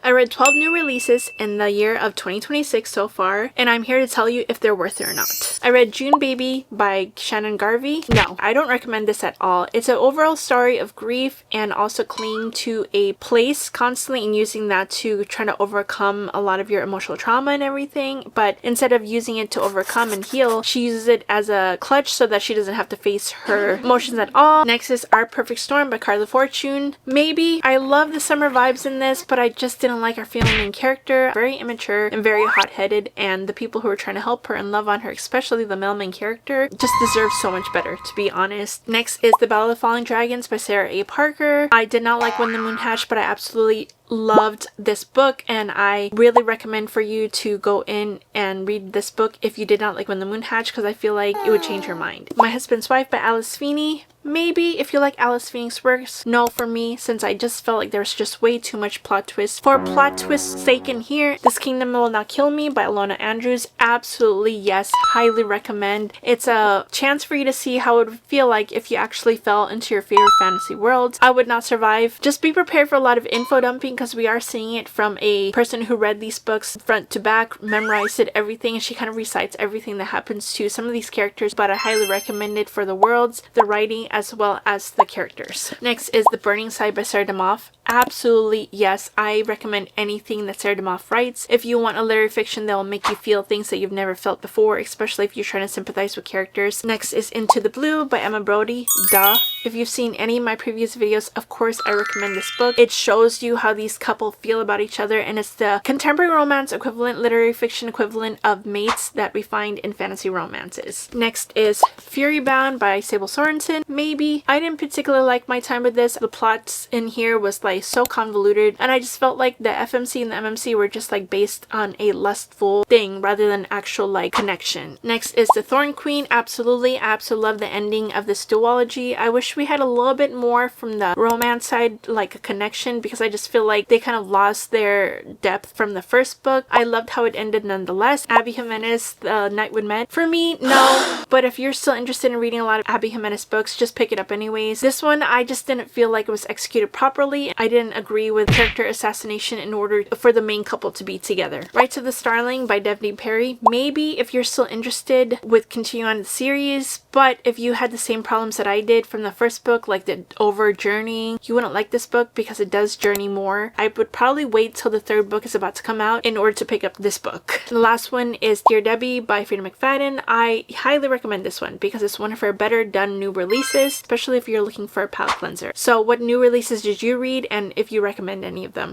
I read 12 new releases in the year of 2026 so far, and I'm here to tell you if they're worth it or not. I read June Baby by Shannon Garvey. No, I don't recommend this at all. It's an overall story of grief and also clinging to a place constantly and using that to try to overcome a lot of your emotional trauma and everything. But instead of using it to overcome and heal, she uses it as a clutch so that she doesn't have to face her emotions at all. Next is Our Perfect Storm by Carla Fortune. Maybe. I love the summer vibes in this, but I just didn't like our female main character. Very immature and very hot-headed, and the people who were trying to help her and love on her, especially the male main character, just deserve so much better, to be honest. Next is The Ballad of Falling Dragons by Sarah A. Parker. I did not like When the Moon Hatched, but I absolutely loved this book, and I really recommend for you to go in and read this book if you did not like When the Moon Hatched, because I feel like it would change your mind. My Husband's Wife by Alice Feeney. Maybe if you like Alice Feeney's works. No for me, since I just felt like there was just way too much plot twist. For plot twist's sake in here, This Kingdom Will Not Kill Me by Alona Andrews. Absolutely yes, highly recommend. It's a chance for you to see how it would feel like if you actually fell into your favorite fantasy world. I would not survive. Just be prepared for a lot of info dumping, because we are seeing it from a person who read these books front to back, memorized it, everything, and she kind of recites everything that happens to some of these characters, but I highly recommend it for the worlds, the writing, as well as the characters. Next is The Burning Side by Sarah DeMoff. Absolutely yes, I recommend anything that Sarah DeMoff writes. If you want a literary fiction that will make you feel things that you've never felt before, especially if you're trying to sympathize with characters. Next is Into the Blue by Emma Brody. Duh. If you've seen any of my previous videos, of course I recommend this book. It shows you how these couple feel about each other, and it's the contemporary romance equivalent, literary fiction equivalent of mates that we find in fantasy romances. Next is Fury Bound by Sable Sorensen. Maybe. I didn't particularly like my time with this. The plots in here was like so convoluted, and I just felt like the FMC and the MMC were just like based on a lustful thing rather than actual like connection. Next is The Thorn Queen. Absolutely. I absolutely love the ending of this duology. I wish we had a little bit more from the romance side, like a connection, because I just feel like they kind of lost their depth from the first book. I loved how it ended nonetheless. Abby Jimenez, The Night We Met. For me, no. But if you're still interested in reading a lot of Abby Jimenez books, just pick it up anyways. This one, I just didn't feel like it was executed properly. I didn't agree with character assassination in order for the main couple to be together. Rights of the Starling by Devney Perry. Maybe if you're still interested with continuing on the series, but if you had the same problems that I did from the first book, like the over journeying, you wouldn't like this book because it does journey more. I would probably wait till the third book is about to come out in order to pick up this book. The last one is Dear Debbie by Freida McFadden. I highly recommend this one because it's one of her better done new releases, especially if you're looking for a palette cleanser. So what new releases did you read, and if you recommend any of them?